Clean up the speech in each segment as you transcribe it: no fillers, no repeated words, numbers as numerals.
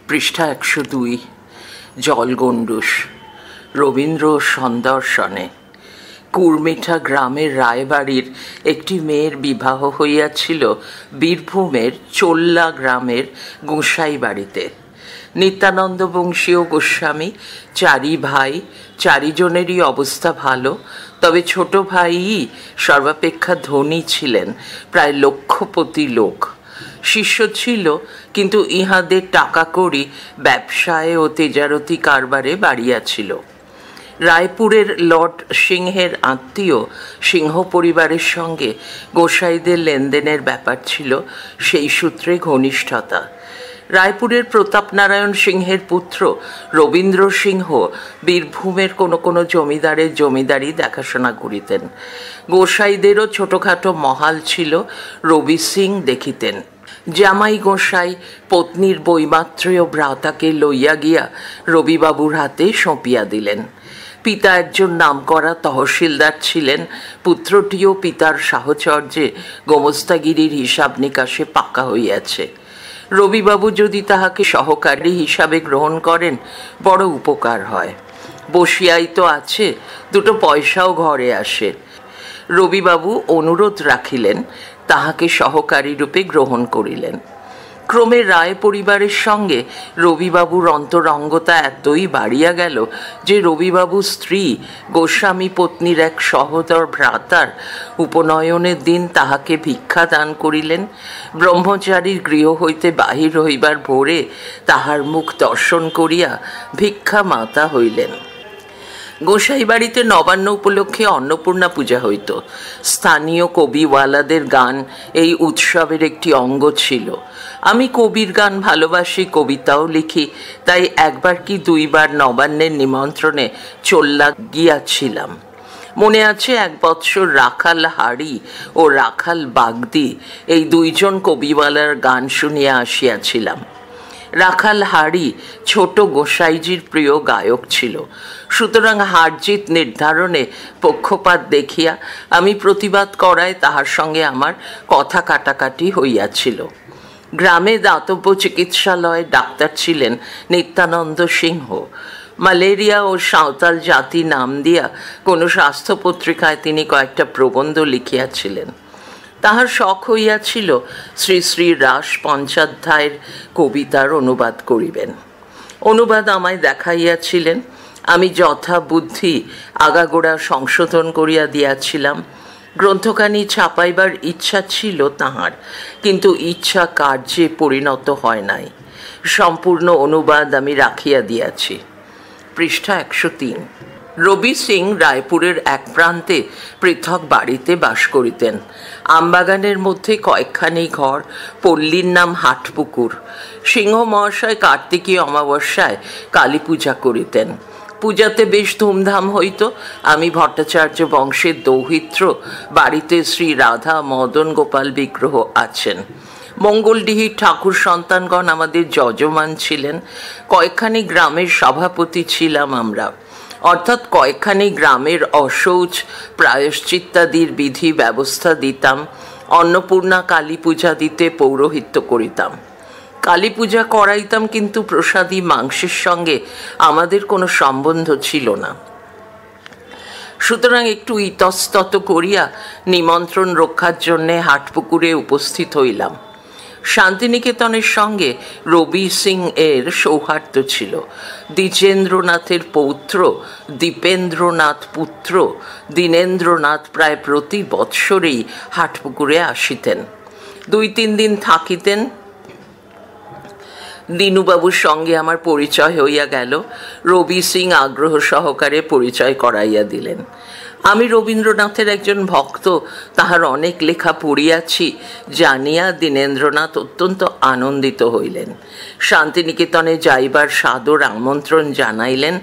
পৃষ্ঠা ১০২। জলগণ্ডূষ। রবীন্দ্র সন্দর্শনে। কুর্মিঠা গ্রামের রায়বাড়ির একটি মেয়ের বিবাহ হইয়াছিল বীরভূমের চোল্লা গ্রামের গোসাই বাড়িতে। নিত্যানন্দ বংশীয় গোস্বামী, 4 ভাই, 4 জনেরই অবস্থা ভালো, তবে ছোট ভাইই সর্বাপেক্ষা ধনী ছিলেন, প্রায় লক্ষপতি লোক। শিষ্য ছিল, কিন্তু ইহাদের টাকা কড়ি ব্যবসায় ও তেজারতি কারবারে বাড়িয়াছিল। রায়পুরের লর্ড সিংহের আত্মীয় সিংহ পরিবারের সঙ্গে গোসাইদের লেনদেনের ব্যাপার ছিল, সেই সূত্রে ঘনিষ্ঠতা। রায়পুরের প্রতাপনারায়ণ সিংহের পুত্র রবীন্দ্র সিংহ বীরভূমের কোনো জমিদারের জমিদারি দেখাশোনা করিতেন। গোসাইদেরও ছোটোখাটো মহাল ছিল, রবি সিং দেখিতেন। জামাই গোসাই পত্নীর বৈমাত্রেয় ভ্রাতাকে লইয়া গিয়া রবিবাবুর হাতে সঁপিয়া দিলেন। পিতা একজন নামকরা তহসিলদার ছিলেন, পুত্রটিও পিতার সাহচর্যে গোমস্তাগিরির হিসাব নিকাশে পাকা হইয়াছে। রবিবাবু যদি তাহাকে সহকারী হিসাবে গ্রহণ করেন, বড় উপকার হয়। বসিয়াই তো আছে, 2 পয়সাও ঘরে আসে। রবিবাবু অনুরোধ রাখিলেন, তাহাকে সহকারী রূপে গ্রহণ করিলেন। ক্রমে রায় পরিবারের সঙ্গে রবিবাবুর অন্তরঙ্গতা এতই বাড়িয়া গেল যে রবিবাবুর স্ত্রী গোস্বামী পত্নীর এক সহোদর ভ্রাতার উপনয়নের দিন তাহাকে ভিক্ষা দান করিলেন। ব্রহ্মচারীর গৃহ হইতে বাহির হইবার ভোরে তাহার মুখ দর্শন করিয়া ভিক্ষা মাতা হইলেন। গোসাই বাড়িতে নবান্ন উপলক্ষে অন্নপূর্ণা পূজা হইত। স্থানীয় কবিওয়ালাদের গান এই উৎসবের একটি অঙ্গ ছিল। আমি কবির গান ভালোবাসি, কবিতাও লিখি, তাই 1বার কি 2বার নবান্নের নিমন্ত্রণে চোল্লা গিয়াছিলাম। মনে আছে 1 বৎসর রাখাল হাড়ি ও রাখাল বাগদি এই 2 জন কবিওয়ালার গান শুনিয়া আসিয়াছিলাম। রাখাল হাড়ি ছোট গোসাইজির প্রিয় গায়ক ছিল, সুতরাং হারজিত নির্ধারণে পক্ষপাত দেখিয়া আমি প্রতিবাদ করায় তাহার সঙ্গে আমার কথা কাটাকাটি হইয়াছিল। গ্রামে দাতব্য চিকিৎসালয়ে ডাক্তার ছিলেন নিত্যানন্দ সিংহ। ম্যালেরিয়া ও সাঁওতাল জাতি নাম দিয়া কোনো স্বাস্থ্য পত্রিকায় তিনি কয়েকটা প্রবন্ধ লিখিয়াছিলেন। তাহার শখ হইয়াছিল শ্রী শ্রী রাস পঞ্চাধ্যায়ের কবিতার অনুবাদ করিবেন। অনুবাদ আমায় দেখাইয়াছিলেন, আমি যথা বুদ্ধি আগাগোড়া সংশোধন করিয়া দিয়াছিলাম। গ্রন্থখানি ছাপাইবার ইচ্ছা ছিল তাহার, কিন্তু ইচ্ছা কার্যে পরিণত হয় নাই। সম্পূর্ণ অনুবাদ আমি রাখিয়া দিয়াছি। পৃষ্ঠা 103। রবি সিং রায়পুরের এক প্রান্তে পৃথক বাড়িতে বাস করিতেন। আমবাগানের মধ্যে কয়েকখানি ঘর, পল্লীর নাম হাটপুকুর। সিংহ মহাশয় কার্তিকী অমাবস্যায় কালী পূজা করিতেন। পূজাতে বেশ ধুমধাম হইত। আমি ভট্টাচার্য বংশের দৌহিত্র, বাড়িতে শ্রী রাধা মদন গোপাল বিগ্রহ আছেন। মঙ্গলডিহির ঠাকুর সন্তানগণ আমাদের যজমান ছিলেন। কয়েকখানি গ্রামের সভাপতি ছিলাম আমরা, অর্থাৎ কয়েকখানি গ্রামের অশৌচ প্রায়শ্চিত্তাদির বিধি ব্যবস্থা দিতাম। অন্নপূর্ণা কালী পূজা দিতে পৌরোহিত্য করিতাম। কালী পূজা করাইতাম, কিন্তু প্রসাদী মাংসের সঙ্গে আমাদের কোনো সম্বন্ধ ছিল না। সুতরাং একটু ইতস্তত করিয়া নিমন্ত্রণ রক্ষার জন্যে হাটপুকুরে উপস্থিত হইলাম। শান্তিনিকেতনের সঙ্গে রবি সিং এর সৌহার্দ্য ছিল। দ্বিজেন্দ্রনাথের পৌত্র দীপেন্দ্রনাথ পুত্র দীনেন্দ্রনাথ প্রায় প্রতি বৎসরেই হাটপুকুরে আসিতেন, 2-3 দিন থাকিতেন। দীনুবাবুর সঙ্গে আমার পরিচয় হইয়া গেল। রবি সিং আগ্রহ সহকারে পরিচয় করাইয়া দিলেন। আমি রবীন্দ্রনাথের একজন ভক্ত, তাহার অনেক লেখা পড়িয়াছি জানিয়া দীনেন্দ্রনাথ অত্যন্ত আনন্দিত হইলেন। শান্তিনিকেতনে যাইবার সাদর আমন্ত্রণ জানাইলেন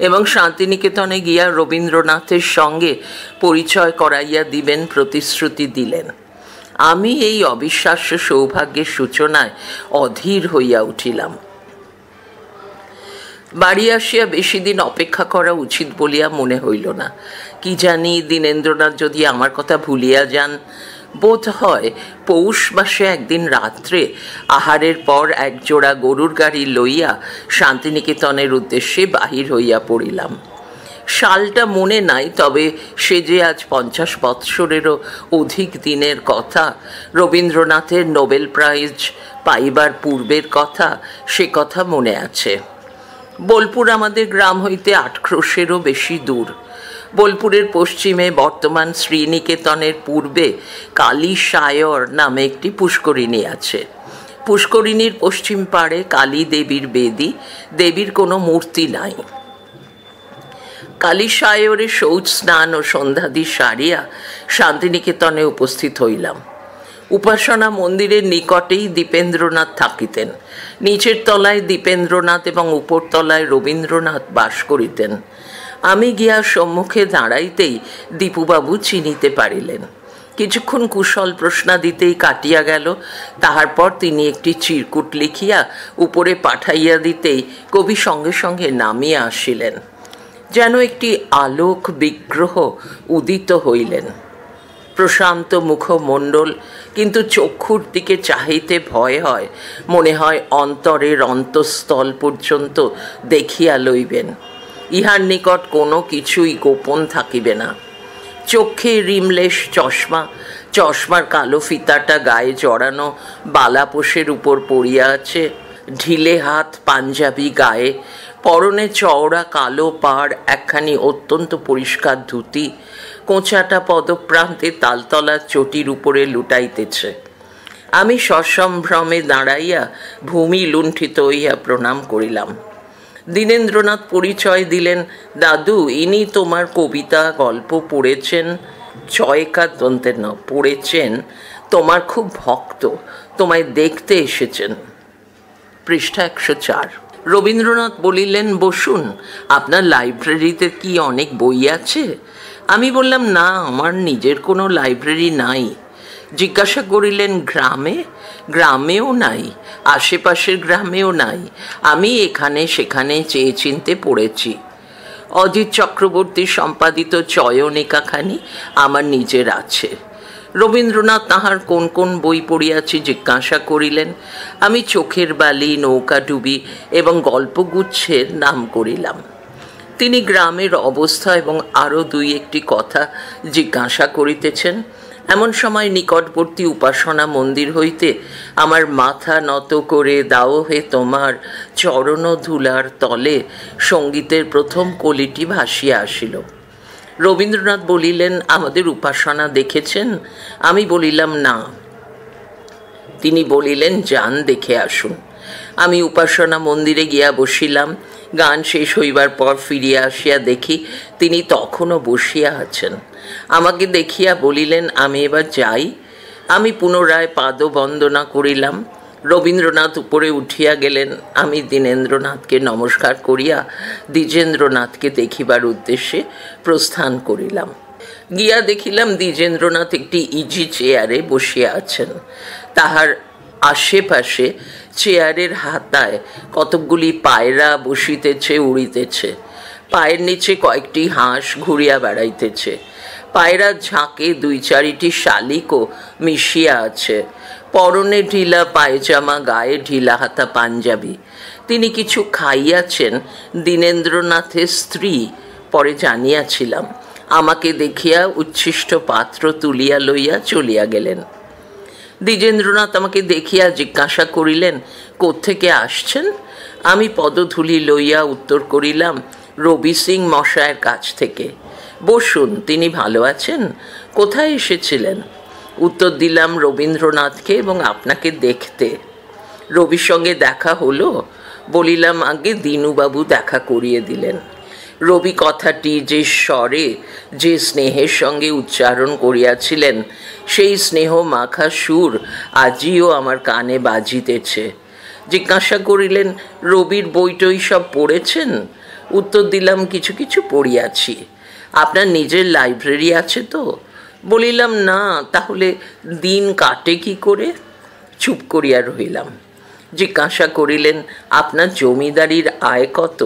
এবং শান্তিনিকেতনে গিয়া রবীন্দ্রনাথের সঙ্গে পরিচয় করাইয়া দিবেন প্রতিশ্রুতি দিলেন। আমি এই অবিশ্বাস্য সৌভাগ্যের সূচনায় অধীর হইয়া উঠিলাম। বাড়ি আসিয়া বেশি দিন অপেক্ষা করা উচিত বলিয়া মনে হইল না। কি জানি, দীনেন্দ্রনাথ যদি আমার কথা ভুলিয়া যান, বোধ হয় পৌষ মাসে একদিন রাত্রে আহারের পর একজোড়া গরুর গাড়ি লইয়া শান্তিনিকেতনের উদ্দেশ্যে বাহির হইয়া পড়িলাম। সালটা মনে নাই, তবে সে যে আজ 50 বৎসরেরও অধিক দিনের কথা, রবীন্দ্রনাথের নোবেল প্রাইজ পাইবার পূর্বের কথা, সে কথা মনে আছে। বোলপুর আমাদের গ্রাম হইতে 8 ক্রোশেরও বেশি দূর। বোলপুরের পশ্চিমে বর্তমান শ্রীনিকেতনের পূর্বে কালী সায়র নামে একটি পুষ্করিণী আছে। পুষ্করিণীর পশ্চিম পাড়ে কালী দেবীর বেদী, দেবীর কোনো মূর্তি নাই। কালী সায়রে শৌচ স্নান ও সন্ধ্যাদি সারিয়া শান্তিনিকেতনে উপস্থিত হইলাম। উপাসনা মন্দিরের নিকটেই দীপেন্দ্রনাথ থাকিতেন। নিচের তলায় দীপেন্দ্রনাথ এবং উপর তলায় রবীন্দ্রনাথ বাস করিতেন। আমি গিয়া সম্মুখে দাঁড়াইতেই দীপুবাবু চিনিতে পারিলেন। কিছুক্ষণ কুশল প্রশ্নাদিতেই কাটিয়া গেল। তাহার পর তিনি একটি চিরকুট লিখিয়া উপরে পাঠাইয়া দিতেই কবি সঙ্গে সঙ্গে নামিয়া আসিলেন। যেন একটি আলোক বিগ্রহ উদিত হইলেন। প্রশান্ত মুখমণ্ডল, কিন্তু চক্ষুর দিকে চাহিতে ভয় হয়। মনে হয় অন্তরের অন্তঃস্থল পর্যন্ত দেখিয়া লইবেন। ইহার নিকট কোনো কিছুই গোপন থাকিবে না। চোখে রিমলেশ চশমা, চশমার কালো ফিতাটা গায়ে জড়ানো বালাপোষের উপর পড়িয়া আছে। ঢিলে হাত পাঞ্জাবি গায়ে, পরনে চওড়া কালো পাড় একখানি অত্যন্ত পরিষ্কার ধুতি, কোঁচাটা পদপ্রান্তে তালতলার চটির উপরে লুটাইতেছে। আমি সসম্ভ্রমে দাঁড়াইয়া ভূমি লুণ্ঠিত হইয়া প্রণাম করিলাম। দীনেন্দ্রনাথ পরিচয় দিলেন, দাদু, ইনি তোমার কবিতা গল্প পড়েছেন, চয়কার দন্তের ন পড়েছেন, তোমার খুব ভক্ত, তোমায় দেখতে এসেছেন। পৃষ্ঠা 104। রবীন্দ্রনাথ বলিলেন, বসুন, আপনার লাইব্রেরিতে কি অনেক বই আছে? আমি বললাম, না, আমার নিজের কোনো লাইব্রেরি নাই। জিজ্ঞাসা করিলেন, গ্রামে? গ্রামেও নাই, আশেপাশের গ্রামেও নাই। আমি এখানে সেখানে চেয়ে চিনতে পড়েছি। অজিত চক্রবর্তী সম্পাদিত চয়নিকাখানি আমার নিজের আছে। রবীন্দ্রনাথ তাহার কোন কোন বই পড়িয়াছি জিজ্ঞাসা করিলেন। আমি চোখের বালি, নৌকাডুবি এবং গল্পগুচ্ছের নাম করিলাম। তিনি গ্রামের অবস্থা এবং আরও 2-1টি কথা জিজ্ঞাসা করিতেছেন। এমন সময় নিকটবর্তী উপাসনা মন্দির হইতে আমার মাথা নত করে দাও হে তোমার চরণ ধুলার তলে সঙ্গীতের প্রথম কলিটি ভাসিয়া আসিল। রবীন্দ্রনাথ বলিলেন, আমাদের উপাসনা দেখেছেন? আমি বলিলাম, না। তিনি বলিলেন, যান, দেখে আসুন। আমি উপাসনা মন্দিরে গিয়া বসিলাম। গান শেষ হইবার পর ফিরিয়া আসিয়া দেখি তিনি তখনও বসিয়া আছেন। আমাকে দেখিয়া বলিলেন, আমি এবার যাই। আমি পুনরায় পাদবন্দনা করিলাম। রবীন্দ্রনাথ উপরে উঠিয়া গেলেন। আমি দীনেন্দ্রনাথকে নমস্কার করিয়া দ্বিজেন্দ্রনাথকে দেখিবার উদ্দেশ্যে প্রস্থান করিলাম। গিয়া দেখিলাম দ্বিজেন্দ্রনাথ একটি ইজি চেয়ারে বসিয়া আছেন। তাহার আশেপাশে চেয়ারের হাতায় কতকগুলি পায়রা বসিতেছে, উড়িতেছে। পায়ের নিচে কয়েকটি হাঁস ঘুরিয়া বেড়াইতেছে। পায়রার ঝাঁকে 2-4টি শালিকও মিশিয়া আছে। পরনে ঢিলা পায়জামা, গায়ে ঢিলা হাতা পাঞ্জাবি। তিনি কিছু খাইয়াছেন। দীনেন্দ্রনাথের স্ত্রী, পরে জানিয়াছিলাম, আমাকে দেখিয়া উচ্ছিষ্ট পাত্র তুলিয়া লইয়া চলিয়া গেলেন। দ্বিজেন্দ্রনাথ আমাকে দেখিয়া জিজ্ঞাসা করিলেন, কোত্থেকে আসছেন? আমি পদধূলি লইয়া উত্তর করিলাম, রবি সিং মশায়ের কাছ থেকে। বসুন, তিনি ভালো আছেন? কোথায় এসেছিলেন? উত্তর দিলাম, রবীন্দ্রনাথকে এবং আপনাকে দেখতে। রবির সঙ্গে দেখা হলো? বলিলাম, আগে দীনুবাবু দেখা করিয়ে দিলেন। রবি কথাটি যে স্বরে, যে স্নেহের সঙ্গে উচ্চারণ করিয়াছিলেন, সেই স্নেহ মাখা সুর আজিও আমার কানে বাজিতেছে। জিজ্ঞাসা করিলেন, রবির বইটই সব পড়েছেন? উত্তর দিলাম, কিছু কিছু পড়িয়াছি। আপনার নিজের লাইব্রেরি আছে তো? বলিলাম, না। তাহলে দিন কাটে কি করে? চুপ করিয়া রহিলাম। জিজ্ঞাসা করিলেন, আপনার জমিদারির আয় কত?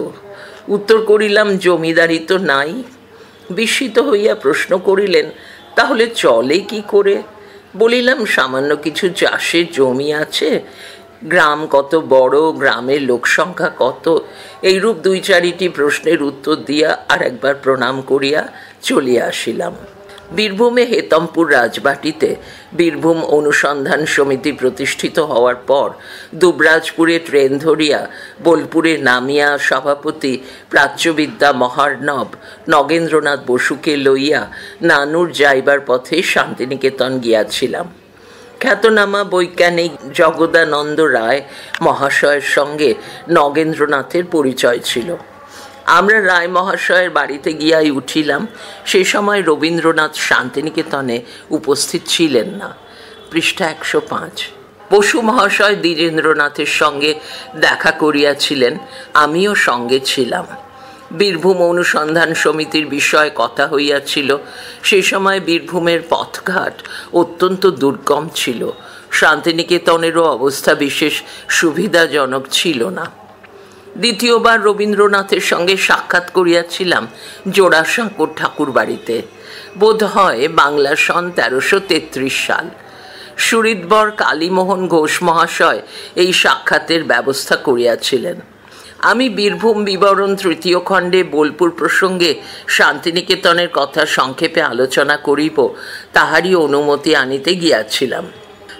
উত্তর করিলাম, জমিদারি তো নাই। বিস্মিত হইয়া প্রশ্ন করিলেন, তাহলে চলে কি করে? বলিলাম, সামান্য কিছু চাষের জমি আছে, গ্রাম কত বড়, গ্রামের লোকসংখ্যা কত, এইরূপ 2-4টি প্রশ্নের উত্তর দিয়া আর একবার প্রণাম করিয়া চলিয়া আসিলাম। বীরভূমে হেতমপুর রাজবাটিতে বীরভূম অনুসন্ধান সমিতি প্রতিষ্ঠিত হওয়ার পর দুবরাজপুরে ট্রেন ধরিয়া বোলপুরে নামিয়া সভাপতি প্রাচ্যবিদ্যা মহার্ণব নগেন্দ্রনাথ বসুকে লইয়া নানুর যাইবার পথে শান্তিনিকেতন গিয়াছিলাম। খ্যাতনামা বৈজ্ঞানিক জগদানন্দ রায় মহাশয়ের সঙ্গে নগেন্দ্রনাথের পরিচয় ছিল। আমরা রায় মহাশয়ের বাড়িতে গিয়াই উঠিলাম। সে সময় রবীন্দ্রনাথ শান্তিনিকেতনে উপস্থিত ছিলেন না। পৃষ্ঠা 105। বসু মহাশয় দ্বিজেন্দ্রনাথের সঙ্গে দেখা করিয়াছিলেন, আমিও সঙ্গে ছিলাম। বীরভূম অনুসন্ধান সমিতির বিষয়ে কথা হইয়াছিল। সে সময় বীরভূমের পথঘাট অত্যন্ত দুর্গম ছিল। শান্তিনিকেতনেরও অবস্থা বিশেষ সুবিধাজনক ছিল না। দ্বিতীয়বার রবীন্দ্রনাথের সঙ্গে সাক্ষাৎ করিয়াছিলাম জোড়াসাঁকোর ঠাকুর বাড়িতে, বোধ হয় বাংলা সন 1333 সাল। সুহৃদবর কালীমোহন ঘোষ মহাশয় এই সাক্ষাতের ব্যবস্থা করিয়াছিলেন। আমি বীরভূম বিবরণ 3য় খণ্ডে বোলপুর প্রসঙ্গে শান্তিনিকেতনের কথা সংক্ষেপে আলোচনা করিব, তাহারই অনুমতি আনিতে গিয়াছিলাম।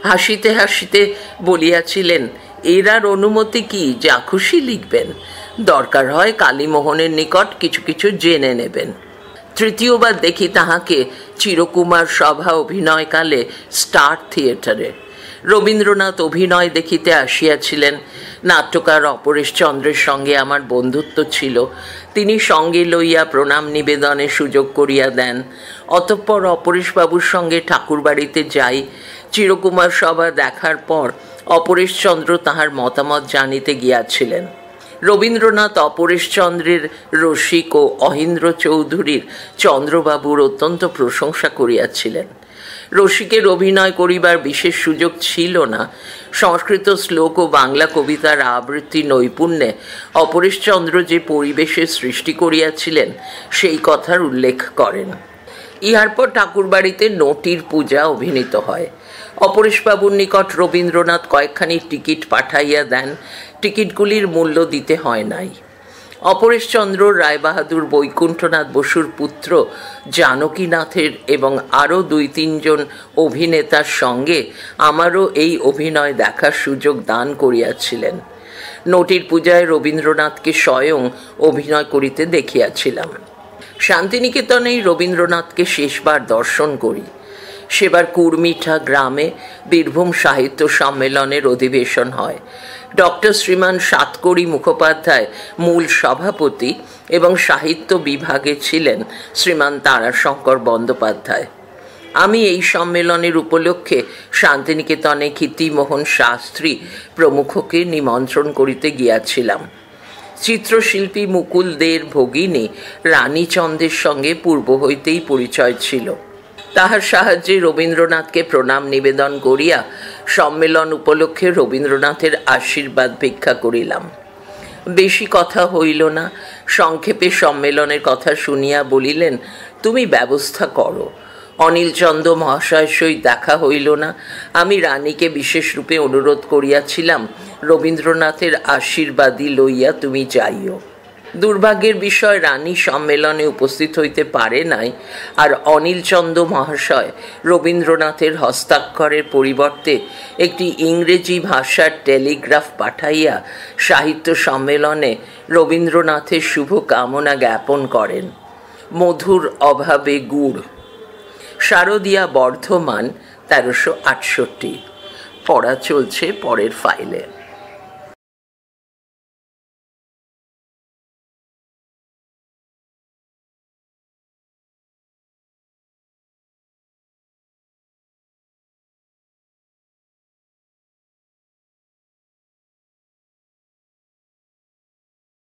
হাসিতে হাসিতে বলিয়াছিলেন, এর আর অনুমতি কি, যা খুশি লিখবেন, দরকার হয় কালীমোহনের নিকট কিছু কিছু জেনে নেবেন। তৃতীয়বার দেখি তাহাকে চিরকুমার সভা অভিনয়কালে স্টার থিয়েটারে। রবীন্দ্রনাথ অভিনয় দেখিতে আসিয়াছিলেন। নাট্যকার অপরেশচন্দ্রের সঙ্গে আমার বন্ধুত্ব ছিল। তিনি সঙ্গে লইয়া প্রণাম নিবেদনের সুযোগ করিয়া দেন। অতঃপর অপরেশবাবুর সঙ্গে ঠাকুরবাড়িতে যাই। চিরকুমার সভা দেখার পর অপরেশচন্দ্র তাহার মতামত জানিতে গিয়াছিলেন। রবীন্দ্রনাথ অপরেশচন্দ্রের রসিক ও অহিন্দ্র চৌধুরীর চন্দ্রবাবুর অত্যন্ত প্রশংসা করিয়াছিলেন। রসিকের অভিনয় করিবার বিশেষ সুযোগ ছিল না। সংস্কৃত শ্লোক ও বাংলা কবিতার আবৃত্তি নৈপুণ্যে অপরেশচন্দ্র যে পরিবেশের সৃষ্টি করিয়াছিলেন সেই কথার উল্লেখ করেন। ইহার পর ঠাকুরবাড়িতে নটির পূজা অভিনীত হয়। অপরেশবাবুর নিকট রবীন্দ্রনাথ কয়েকখানি টিকিট পাঠাইয়া দেন। টিকিটগুলির মূল্য দিতে হয় নাই। অপরেশচন্দ্র রায়বাহাদুর বৈকুণ্ঠনাথ বসুর পুত্র জানকীনাথের এবং আরও 2-3 জন অভিনেতার সঙ্গে আমারও এই অভিনয় দেখার সুযোগ দান করিয়াছিলেন। নটির পূজায় রবীন্দ্রনাথকে স্বয়ং অভিনয় করিতে দেখিয়াছিলাম। শান্তিনিকেতনেই রবীন্দ্রনাথকে শেষবার দর্শন করি। সেবার কুর্মিঠা গ্রামে বীরভূম সাহিত্য সম্মেলনের অধিবেশন হয়। ডক্টর শ্রীমান সাতকড়ি মুখোপাধ্যায় মূল সভাপতি এবং সাহিত্য বিভাগে ছিলেন শ্রীমান তারাশঙ্কর বন্দ্যোপাধ্যায়। আমি এই সম্মেলনের উপলক্ষে শান্তিনিকেতনে ক্ষিতিমোহন শাস্ত্রী প্রমুখকে নিমন্ত্রণ করিতে গিয়াছিলাম। চিত্রশিল্পী মুকুল দের ভগিনী রানীচন্দ্রের সঙ্গে পূর্ব হইতেই পরিচয় ছিল। তাহার সাহায্যে রবীন্দ্রনাথকে প্রণাম নিবেদন করিয়া সম্মেলন উপলক্ষে রবীন্দ্রনাথের আশীর্বাদ ভিক্ষা করিলাম। বেশি কথা হইল না। সংক্ষেপে সম্মেলনের কথা শুনিয়া বলিলেন, তুমি ব্যবস্থা করো। অনিলচন্দ্র মহাশয়ের সহিত দেখা হইল না। আমি রানীকে বিশেষ রূপে অনুরোধ করিয়াছিলাম, রবীন্দ্রনাথের আশীর্বাদই লইয়া তুমি যাইও। দুর্ভাগ্যের বিষয়, রানী সম্মেলনে উপস্থিত হইতে পারে নাই। আর অনিলচন্দ্র মহাশয় রবীন্দ্রনাথের হস্তাক্ষরের পরিবর্তে একটি ইংরেজি ভাষার টেলিগ্রাফ পাঠাইয়া সাহিত্য সম্মেলনে রবীন্দ্রনাথের শুভ কামনা জ্ঞাপন করেন। মধুর অভাবে গুড়। শারদিয়া বর্ধমান 1368। পড়া চলছে পরের ফাইলে।